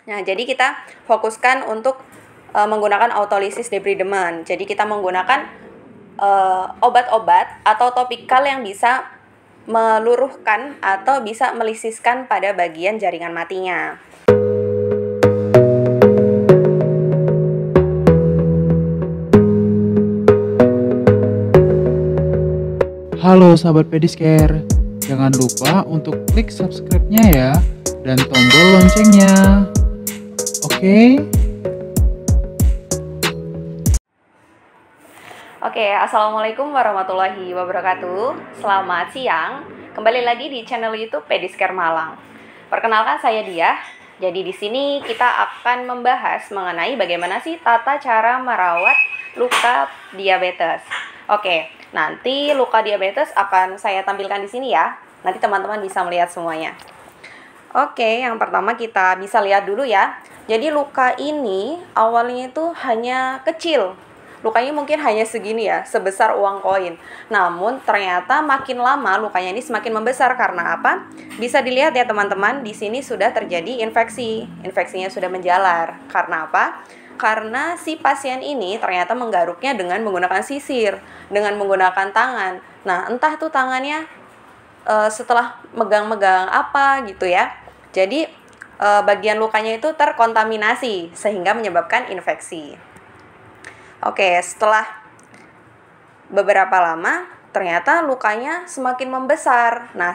Nah, jadi kita fokuskan untuk menggunakan autolysis debridement. Jadi kita menggunakan obat-obat atau topikal yang bisa meluruhkan atau bisa melisiskan pada bagian jaringan matinya. Halo sahabat Pedicare, jangan lupa untuk klik subscribe-nya ya dan tombol loncengnya. Oke? Oke, Assalamualaikum warahmatullahi wabarakatuh. Selamat siang. Kembali lagi di channel YouTube Pedicare Malang. Perkenalkan, saya Diah. Jadi di sini kita akan membahas mengenai bagaimana sih tata cara merawat luka diabetes. Oke, nanti luka diabetes akan saya tampilkan di sini ya. Nanti teman-teman bisa melihat semuanya. Oke, yang pertama kita bisa lihat dulu ya. Jadi luka ini awalnya itu hanya kecil. Lukanya mungkin hanya segini ya, sebesar uang koin. Namun ternyata makin lama lukanya ini semakin membesar. Karena apa? Bisa dilihat ya teman-teman, di sini sudah terjadi infeksi. Infeksinya sudah menjalar. Karena apa? Karena si pasien ini ternyata menggaruknya dengan menggunakan sisir, dengan menggunakan tangan. Nah, entah tuh tangannya setelah megang-megang apa gitu ya. Jadi bagian lukanya itu terkontaminasi sehingga menyebabkan infeksi. Oke, setelah beberapa lama ternyata lukanya semakin membesar. Nah,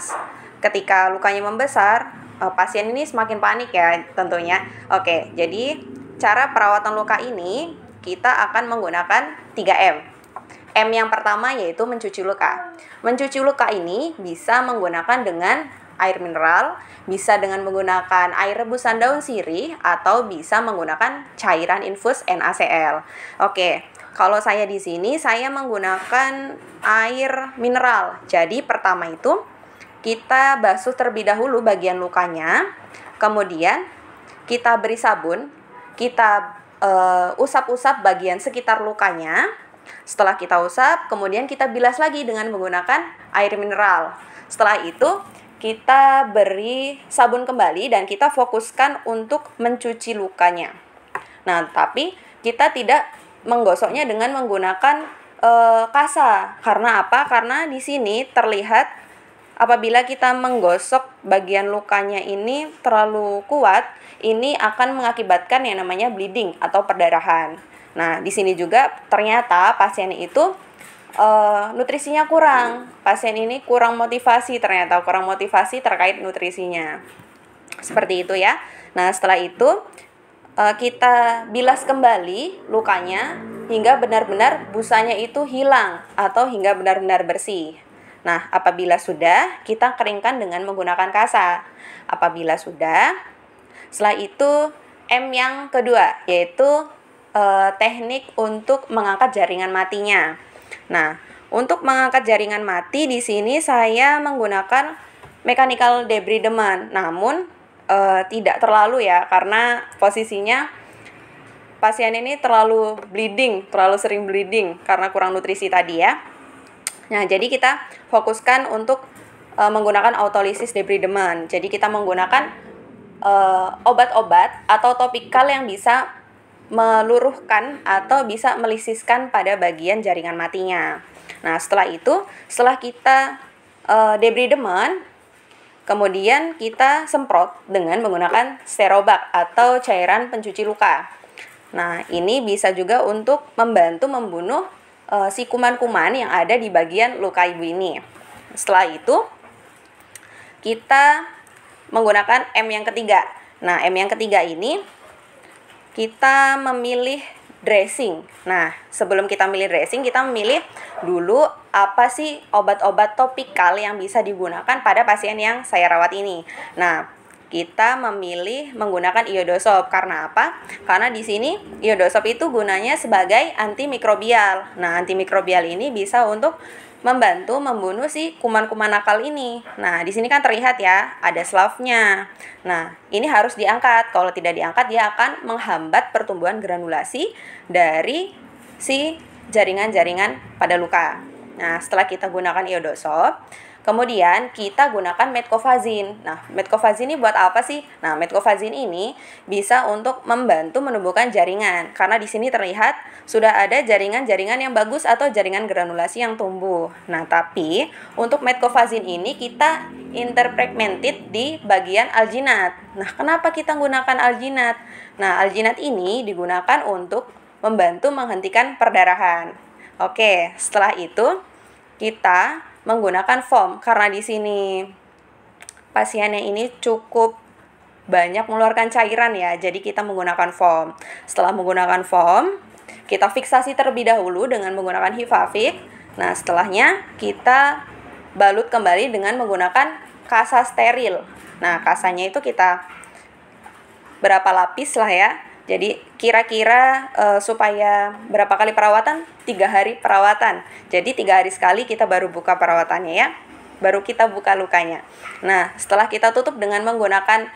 ketika lukanya membesar, pasien ini semakin panik ya tentunya. Oke, jadi cara perawatan luka ini kita akan menggunakan 3M. M yang pertama yaitu mencuci luka. Mencuci luka ini bisa menggunakan dengan air mineral, bisa dengan menggunakan air rebusan daun sirih, atau bisa menggunakan cairan infus NaCl. Oke, kalau saya di sini saya menggunakan air mineral. Jadi pertama itu kita basuh terlebih dahulu bagian lukanya, kemudian kita beri sabun, kita usap-usap bagian sekitar lukanya. Setelah kita usap, kemudian kita bilas lagi dengan menggunakan air mineral. Setelah itu kita beri sabun kembali dan kita fokuskan untuk mencuci lukanya. Nah, tapi kita tidak menggosoknya dengan menggunakan kasa. Karena apa? Karena di sini terlihat apabila kita menggosok bagian lukanya ini terlalu kuat, ini akan mengakibatkan yang namanya bleeding atau perdarahan. Nah, di sini juga ternyata pasien itu nutrisinya kurang. Pasien ini kurang motivasi, ternyata kurang motivasi terkait nutrisinya. Seperti itu ya. Nah, setelah itu kita bilas kembali lukanya hingga benar-benar busanya itu hilang atau hingga benar-benar bersih. Nah, apabila sudah, kita keringkan dengan menggunakan kasa. Apabila sudah, setelah itu M yang kedua yaitu teknik untuk mengangkat jaringan matinya. Nah, untuk mengangkat jaringan mati di sini saya menggunakan mechanical debridement, namun tidak terlalu ya, karena posisinya pasien ini terlalu sering bleeding karena kurang nutrisi tadi ya. Nah, jadi kita fokuskan untuk menggunakan autolysis debridement. Jadi kita menggunakan obat-obat atau topikal yang bisa meluruhkan atau bisa melisiskan pada bagian jaringan matinya. Nah, setelah itu, setelah kita debridement, kemudian kita semprot dengan menggunakan sterobak atau cairan pencuci luka. Nah, ini bisa juga untuk membantu membunuh si kuman-kuman yang ada di bagian luka ibu ini. Setelah itu, kita menggunakan M yang ketiga. Nah, M yang ketiga ini kita memilih dressing. Nah, sebelum kita memilih dressing, kita memilih dulu apa sih obat-obat topikal yang bisa digunakan pada pasien yang saya rawat ini. Nah, kita memilih menggunakan iodosorb. Karena apa? Karena di sini iodosorb itu gunanya sebagai antimikrobial. Nah, antimikrobial ini bisa untuk membantu membunuh si kuman-kuman nakal ini. Nah, di sini kan terlihat ya, ada slavnya. Nah, ini harus diangkat. Kalau tidak diangkat, dia akan menghambat pertumbuhan granulasi dari si jaringan-jaringan pada luka. Nah, setelah kita gunakan iodosorb, Kemudian kita gunakan metcofazin. Nah, metcofazin ini buat apa sih? Nah, metcofazin ini bisa untuk membantu menumbuhkan jaringan. Karena di sini terlihat sudah ada jaringan-jaringan yang bagus atau jaringan granulasi yang tumbuh. Nah, tapi untuk metcofazin ini kita interpigmented di bagian alginat. Nah, kenapa kita gunakan alginat? Nah, alginat ini digunakan untuk membantu menghentikan perdarahan. Oke, setelah itu kita menggunakan foam karena di sini pasiennya ini cukup banyak mengeluarkan cairan ya, jadi kita menggunakan foam. Setelah menggunakan foam, kita fiksasi terlebih dahulu dengan menggunakan hifafik. Nah, setelahnya kita balut kembali dengan menggunakan kasa steril. Nah, kasanya itu kita berapa lapis lah ya. Jadi kira-kira supaya berapa kali perawatan? 3 hari perawatan. Jadi 3 hari sekali kita baru buka perawatannya ya. Baru kita buka lukanya. Nah, setelah kita tutup dengan menggunakan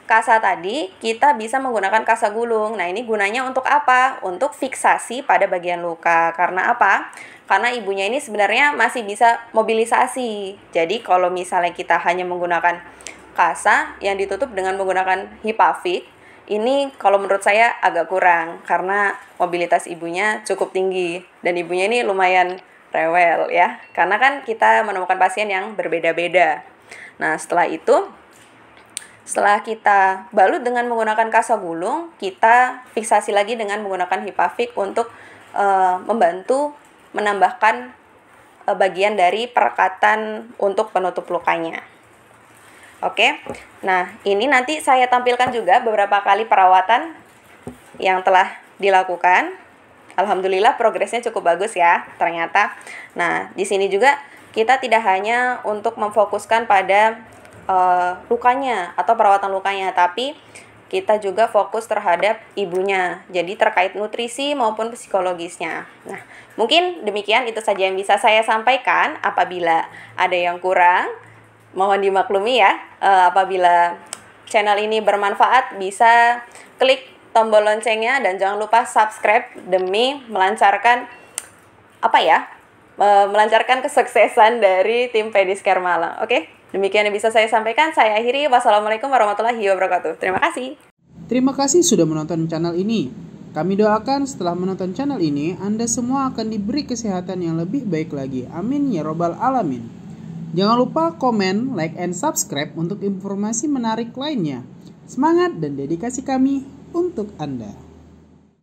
kasa tadi, kita bisa menggunakan kasa gulung. Nah, ini gunanya untuk apa? Untuk fiksasi pada bagian luka. Karena apa? Karena ibunya ini sebenarnya masih bisa mobilisasi. Jadi kalau misalnya kita hanya menggunakan kasa yang ditutup dengan menggunakan hipafik, ini kalau menurut saya agak kurang karena mobilitas ibunya cukup tinggi dan ibunya ini lumayan rewel ya. Karena kan kita menemukan pasien yang berbeda-beda. Nah, setelah itu, setelah kita balut dengan menggunakan kasa gulung, kita fiksasi lagi dengan menggunakan hipafik untuk membantu menambahkan bagian dari perekatan untuk penutup lukanya. Oke, nah ini nanti saya tampilkan juga beberapa kali perawatan yang telah dilakukan. Alhamdulillah progresnya cukup bagus ya ternyata. Nah, di sini juga kita tidak hanya untuk memfokuskan pada lukanya atau perawatan lukanya, tapi kita juga fokus terhadap ibunya. Jadi terkait nutrisi maupun psikologisnya. Nah, mungkin demikian itu saja yang bisa saya sampaikan. Apabila ada yang kurang, mohon dimaklumi ya. Apabila channel ini bermanfaat, bisa klik tombol loncengnya dan jangan lupa subscribe demi melancarkan melancarkan kesuksesan dari tim Pediscare Malang. Oke, demikian yang bisa saya sampaikan. Saya akhiri. Wassalamualaikum warahmatullahi wabarakatuh. Terima kasih. Terima kasih sudah menonton channel ini. Kami doakan setelah menonton channel ini, Anda semua akan diberi kesehatan yang lebih baik lagi. Amin ya robbal alamin. Jangan lupa komen, like, and subscribe untuk informasi menarik lainnya. Semangat dan dedikasi kami untuk Anda.